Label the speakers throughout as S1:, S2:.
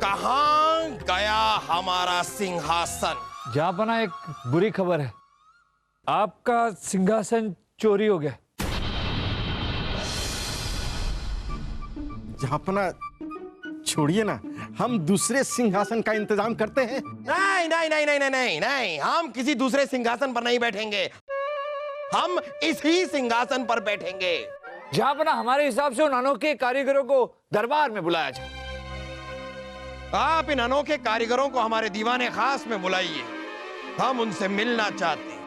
S1: कहां गया हमारा सिंहासन?
S2: जहांपना एक बुरी खबर है, आपका सिंहासन चोरी हो गया।
S3: जहांपना छोड़िए ना, हम दूसरे सिंहासन का इंतजाम करते हैं।
S1: नहीं नहीं नहीं नहीं नहीं नहीं नहीं, हम किसी दूसरे सिंहासन पर नहीं बैठेंगे, हम इसी सिंहासन पर बैठेंगे।
S2: जहांपना हमारे हिसाब से उन अनोखे कारीगरों को दरबार में बुलाया जाए।
S1: आप इन अनोखे कारीगरों को हमारे दीवाने खास में बुलाइए, हम उनसे मिलना चाहते हैं।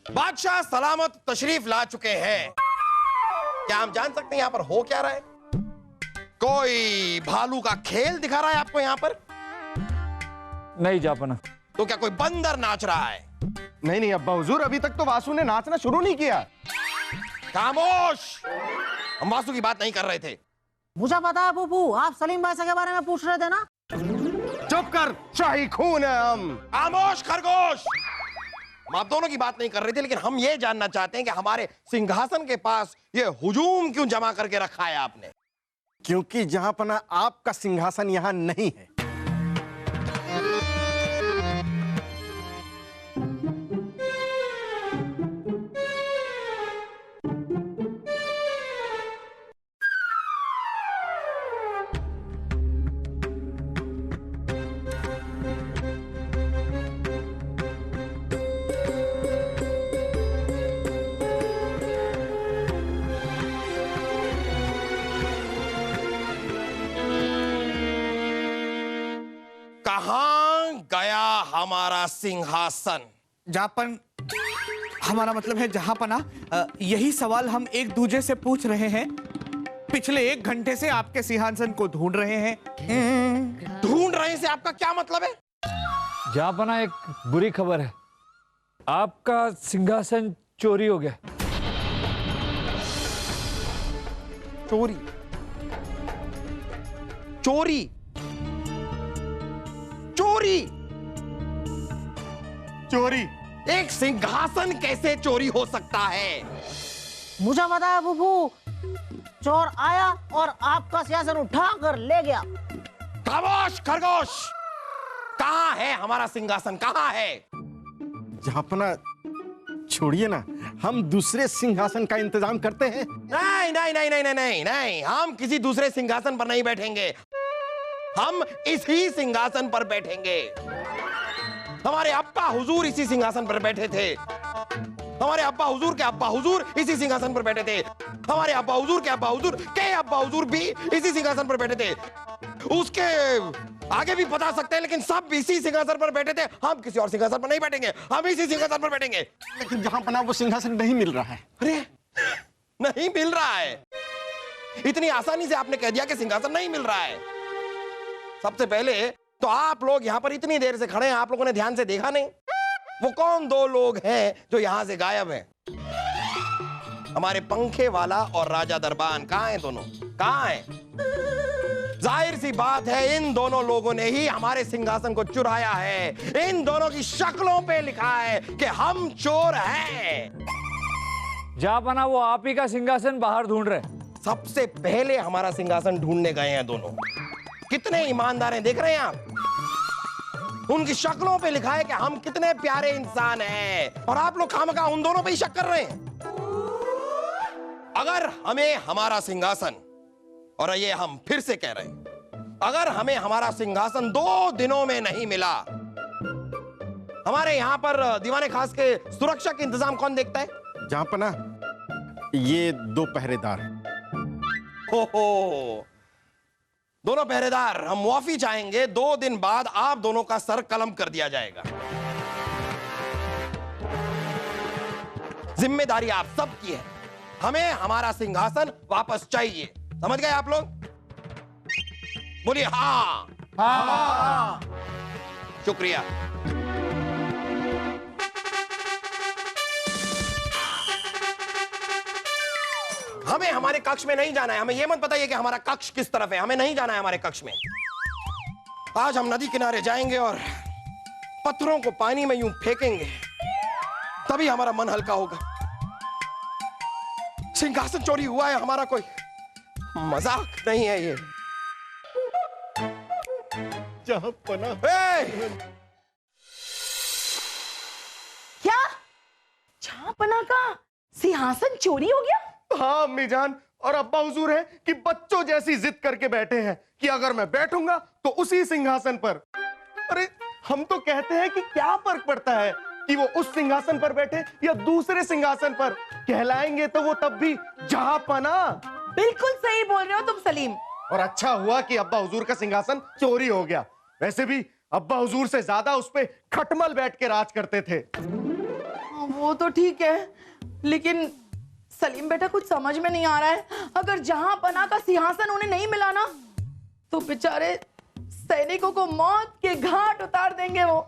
S1: बादशाह सलामत तशरीफ ला चुके हैं। क्या हम जान सकते हैं यहां पर हो क्या रहा है? कोई भालू का खेल दिखा रहा है आपको यहां पर?
S2: नहीं जहांपना।
S1: तो क्या कोई बंदर नाच रहा है?
S3: नहीं नहीं अब्बा हुजूर, अभी तक तो वासु ने नाचना शुरू नहीं किया।
S1: खामोश, हम वासु की बात नहीं कर रहे थे।
S4: मुझे पता है फूफू, आप सलीम बादशाह के बारे में पूछ रहे थे ना।
S3: चुप कर, शाही खून है हम।
S1: खामोश खरगोश, हम आप दोनों की बात नहीं कर रहे थे, लेकिन हम ये जानना चाहते हैं कि हमारे सिंहासन के पास ये हुजूम क्यों जमा करके रखा है आपने?
S3: क्योंकि जहांपना आपका सिंहासन यहां नहीं है।
S1: कहां गया हमारा सिंहासन?
S5: जहांपन, हमारा मतलब है जहांपना, यही सवाल हम एक दूसरे से पूछ रहे हैं। पिछले 1 घंटे से आपके सिंहासन को ढूंढ रहे हैं।
S1: ढूंढ रहे से आपका क्या मतलब है?
S2: जहांपना एक बुरी खबर है, आपका सिंहासन चोरी हो गया।
S1: चोरी? चोरी? चोरी?
S3: चोरी?
S1: एक सिंहासन कैसे चोरी हो सकता है?
S4: मुझे पता है फूफू, चोर आया और आपका सिंहासन उठा कर ले गया।
S1: खामोश खरगोश, कहां है हमारा सिंहासन, कहां है?
S3: जहांपना छोड़िए ना, हम दूसरे सिंहासन का इंतजाम करते हैं।
S1: नहीं नहीं नहीं नहीं नहीं नहीं नहीं, हम किसी दूसरे सिंहासन पर नहीं बैठेंगे, हम इसी सिंहासन पर बैठेंगे। हमारे अब्बा हुजूर इसी सिंहासन पर बैठे थे, हमारे अब्बा हुजूर के अब्बा हुजूर इसी सिंहासन पर बैठे थे, हमारे अब्बा हुजूर के अब्बा हुजूर के अब्बा हुजूर भी इसी सिंहासन पर बैठे थे। उसके आगे भी बता सकते हैं, लेकिन सब इसी सिंहासन पर बैठे थे। हम किसी और सिंहासन पर नहीं बैठेंगे, हम इसी सिंहासन पर बैठेंगे।
S3: लेकिन जहांपना वो सिंहासन नहीं मिल रहा है।
S1: अरे नहीं मिल रहा है? इतनी आसानी से आपने कह दिया कि सिंहासन नहीं मिल रहा है। सबसे पहले तो आप लोग यहां पर इतनी देर से खड़े हैं, आप लोगों ने ध्यान से देखा नहीं वो कौन 2 लोग हैं जो यहां से गायब हैं? हमारे पंखे वाला और राजा दरबान कहां हैं? दोनों कहां हैं? जाहिर सी बात है, इन दोनों लोगों ने ही हमारे सिंहासन को चुराया है। इन दोनों की शक्लों पे लिखा है कि हम चोर हैं।
S2: जहांपना वो आप ही का सिंहासन बाहर ढूंढ रहे।
S1: सबसे पहले हमारा सिंहासन ढूंढने गए हैं दोनों। कितने ईमानदार हैं, देख रहे हैं आप? उनकी शक्लों पे लिखा है कि हम कितने प्यारे इंसान हैं, और आप लोग खामखा उन दोनों पे ही शक कर रहे हैं। अगर हमें हमारा सिंहासन, और ये हम फिर से कह रहे हैं, अगर हमें हमारा सिंहासन 2 दिनों में नहीं मिला, हमारे यहां पर दीवाने खास के सुरक्षा के इंतजाम कौन देखता है?
S3: जहांपना ये 2 पहरेदार।
S1: हो दोनों पहरेदार, हम मुआफी चाहेंगे। 2 दिन बाद आप दोनों का सर कलम कर दिया जाएगा। जिम्मेदारी आप सबकी है। हमें हमारा सिंहासन वापस चाहिए। समझ गए आप लोग? बोलिए हाँ। हाँ। शुक्रिया। हमें हमारे कक्ष में नहीं जाना है। हमें यह मत बताइए कि हमारा कक्ष किस तरफ है। हमें नहीं जाना है हमारे कक्ष में। आज हम नदी किनारे जाएंगे और पत्थरों को पानी में यूं फेंकेंगे, तभी हमारा मन हल्का होगा। सिंहासन चोरी हुआ है, हमारा कोई मजाक नहीं है ये।
S3: जहांपना।
S6: क्या जहांपना का सिंहासन चोरी हो गया?
S3: हाँ अम्मी जान, और अब्बा हुजूर है कि बच्चों जैसी जिद करके बैठे हैं कि अगर मैं बैठूंगा तो उसी सिंहासन पर। अरे हम तो कहते हैं कि क्या फर्क पड़ता है कि वो उस सिंहासन पर बैठे या दूसरे सिंहासन पर, कहलाएंगे तो वो तब भी जहांपना।
S6: बिल्कुल सही बोल रहे हो तुम सलीम।
S3: और अच्छा हुआ कि अब्बा हुजूर का सिंहासन चोरी हो गया। वैसे भी अब्बा हुजूर से ज्यादा उस पे खटमल बैठ के राज करते थे।
S6: वो तो ठीक है, लेकिन सलीम बेटा कुछ समझ में नहीं आ रहा है। अगर जहांपना का सिंहासन उन्हें नहीं मिला ना, तो बेचारे सैनिकों को मौत के घाट उतार देंगे वो।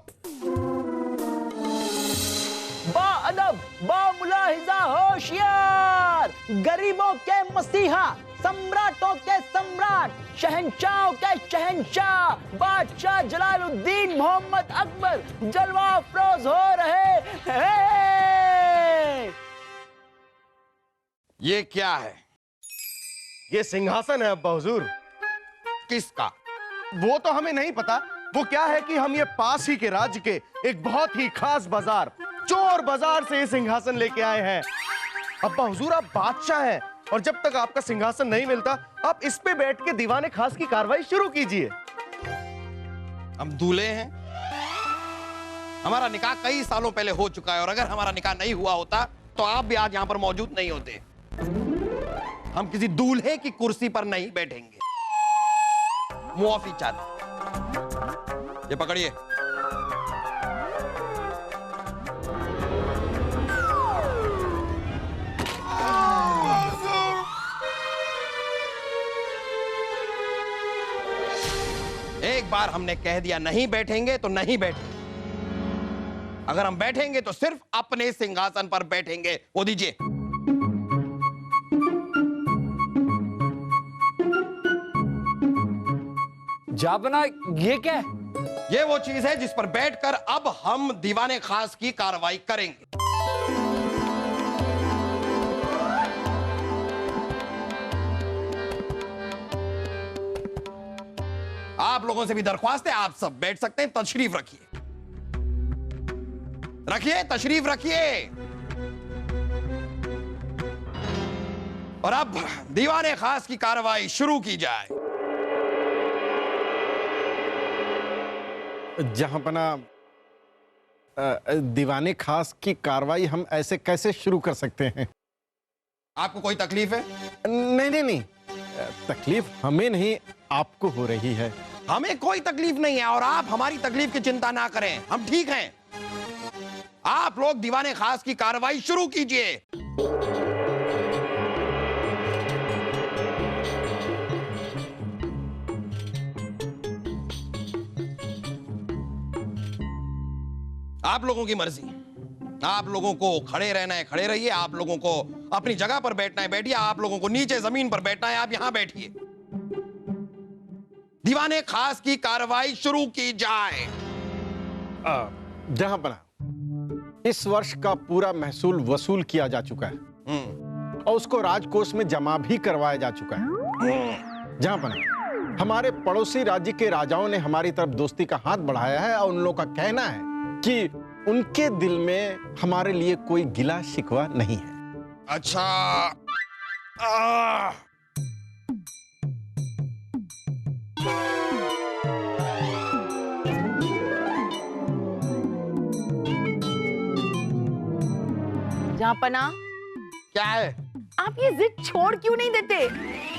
S4: बाअदब, बामुलाहिजा, होशियार, गरीबों के मसीहा, सम्राटों के सम्राट, शहंशाहों के शहंशाह, बादशाह जलालुद्दीन मोहम्मद अकबर जलवा अफरोज हो रहे हैं।
S1: ये क्या है?
S3: ये सिंहासन है अब्बा हुजूर।
S1: किसका?
S3: वो तो हमें नहीं पता। वो क्या है कि हम ये पास ही के राज्य के एक बहुत ही खास बाजार, चोर बाजार से ये सिंहासन लेके आए हैं। अब्बा हुजूर आप बादशाह हैं, और जब तक आपका सिंहासन नहीं मिलता आप इस पे बैठ के दीवाने खास की कार्रवाई शुरू कीजिए।
S1: हम दूल्हे हैं। हमारा निकाह कई सालों पहले हो चुका है, और अगर हमारा निकाह नहीं हुआ होता तो आप भी आज यहां पर मौजूद नहीं होते। हम किसी दूल्हे की कुर्सी पर नहीं बैठेंगे। मुआफी चाहते। ये पकड़िए। एक बार हमने कह दिया नहीं बैठेंगे तो नहीं बैठेंगे। अगर हम बैठेंगे तो सिर्फ अपने सिंहासन पर बैठेंगे। वो दीजिए।
S2: जापना, ये क्या है?
S1: ये वो चीज है जिस पर बैठकर अब हम दीवाने खास की कार्रवाई करेंगे। आप लोगों से भी दरख्वास्त है, आप सब बैठ सकते हैं। तशरीफ रखिए, रखिए, तशरीफ रखिए। और अब दीवाने खास की कार्रवाई शुरू की जाए।
S3: जहांपना, दीवाने खास की कार्रवाई हम ऐसे कैसे शुरू कर सकते हैं?
S1: आपको कोई तकलीफ है?
S3: नहीं नहीं नहीं, तकलीफ हमें नहीं आपको हो रही है।
S1: हमें कोई तकलीफ नहीं है, और आप हमारी तकलीफ की चिंता ना करें। हम ठीक हैं। आप लोग दीवाने खास की कार्रवाई शुरू कीजिए। आप लोगों की मर्जी। आप लोगों को खड़े रहना है, खड़े रहिए। आप लोगों को अपनी जगह पर बैठना है, बैठिए। आप लोगों को नीचे जमीन पर बैठना है, आप यहां बैठिए। दीवाने खास की कार्रवाई शुरू की जाए।
S3: जहांपना, इस वर्ष का पूरा महसूल वसूल किया जा चुका है और उसको राजकोष में जमा भी करवाया जा चुका है। जहांपना, हमारे पड़ोसी राज्य के राजाओं ने हमारी तरफ दोस्ती का हाथ बढ़ाया है, और उन लोगों का कहना है कि उनके दिल में हमारे लिए कोई गिला शिकवा नहीं है।
S1: अच्छा,
S6: जहांपना,
S1: क्या है?
S6: आप ये जिद छोड़ क्यों नहीं देते?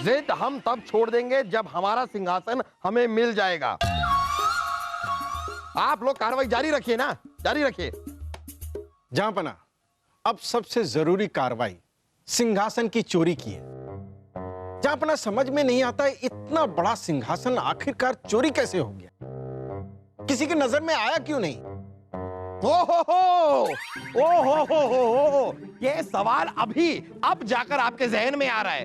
S1: जिद हम तब छोड़ देंगे जब हमारा सिंहासन हमें मिल जाएगा। आप लोग कार्रवाई जारी रखिए ना, जारी रखिए।
S3: जहांपना, अब सबसे जरूरी कार्रवाई सिंहासन की चोरी की है। जहांपना, समझ में नहीं आता है इतना बड़ा सिंहासन आखिरकार चोरी कैसे हो गया? किसी की नजर में आया क्यों नहीं?
S1: ओ हो, ये सवाल अभी अब जाकर आपके जहन में आ रहा है।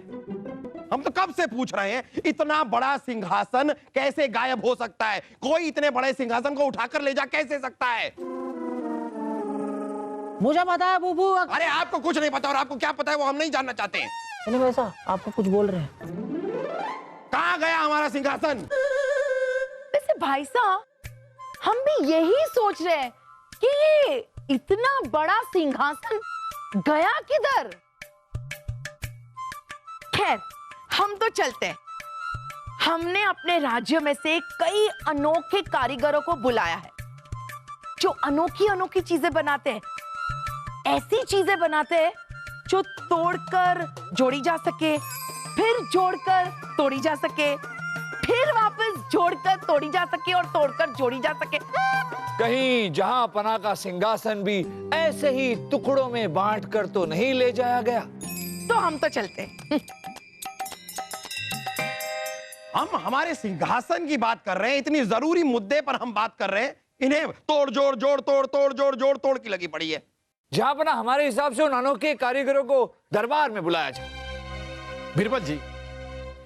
S1: हम तो कब से पूछ रहे हैं, इतना बड़ा सिंहासन कैसे गायब हो सकता है? कोई इतने बड़े सिंहासन को उठाकर ले जा कैसे सकता है?
S4: मुझे पता है बुबू।
S1: अरे आपको कुछ नहीं पता, और आपको क्या पता है वो हम नहीं जानना चाहते हैं।
S4: नहीं वैसा आपको कुछ बोल रहे हैं।
S1: कहां गया हमारा सिंहासन?
S6: वैसे भाई साहब, हम भी यही सोच रहे हैं कि ये इतना बड़ा सिंहासन गया किधर? खैर, हम तो चलते हैं। हमने अपने राज्य में से कई अनोखे कारीगरों को बुलाया है जो अनोखी अनोखी चीजें बनाते हैं। ऐसी चीजें बनाते हैं जो तोड़कर जोड़ी जा सके, फिर जोड़कर तोड़ी जा सके, फिर वापस जोड़कर तोड़ी जा सके और तोड़कर जोड़ी जा सके।
S2: कहीं जहांपना का सिंहासन भी ऐसे ही टुकड़ों में बांट कर तो नहीं ले जाया गया?
S6: तो हम तो चलते हैं।
S1: हम हमारे सिंहासन की बात कर रहे हैं, इतनी जरूरी मुद्दे पर हम बात कर रहे हैं, इन्हें तोड़ जोड़ जोड़ तोड़ तोड़ जोड़ जोड़ तोड़ की लगी पड़ी है।
S2: जहांपना, हमारे हिसाब से उन अनोखे कारीगरों को दरबार में बुलाया जाए।
S3: बीरबल जी,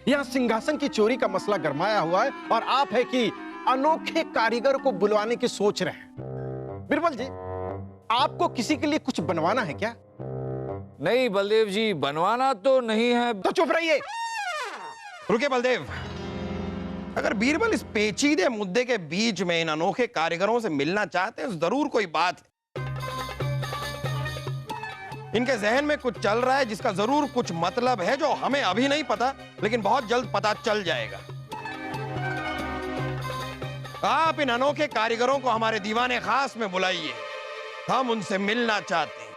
S3: यहां सिंहासन की चोरी का मसला गरमाया हुआ है और आप है कि अनोखे कारीगर को बुलवाने की सोच रहे हैं। बीरबल जी, आपको किसी के लिए कुछ बनवाना है क्या?
S2: नहीं बलदेव जी, बनवाना तो नहीं है।
S3: तो चुप रहिए।
S1: रुके बलदेव, अगर बीरबल इस पेचीदे मुद्दे के बीच में इन अनोखे कारीगरों से मिलना चाहते हैं, जरूर कोई बात है। इनके जहन में कुछ चल रहा है जिसका जरूर कुछ मतलब है जो हमें अभी नहीं पता, लेकिन बहुत जल्द पता चल जाएगा। आप इन अनोखे कारीगरों को हमारे दीवाने खास में बुलाइए, हम उनसे मिलना चाहते हैं।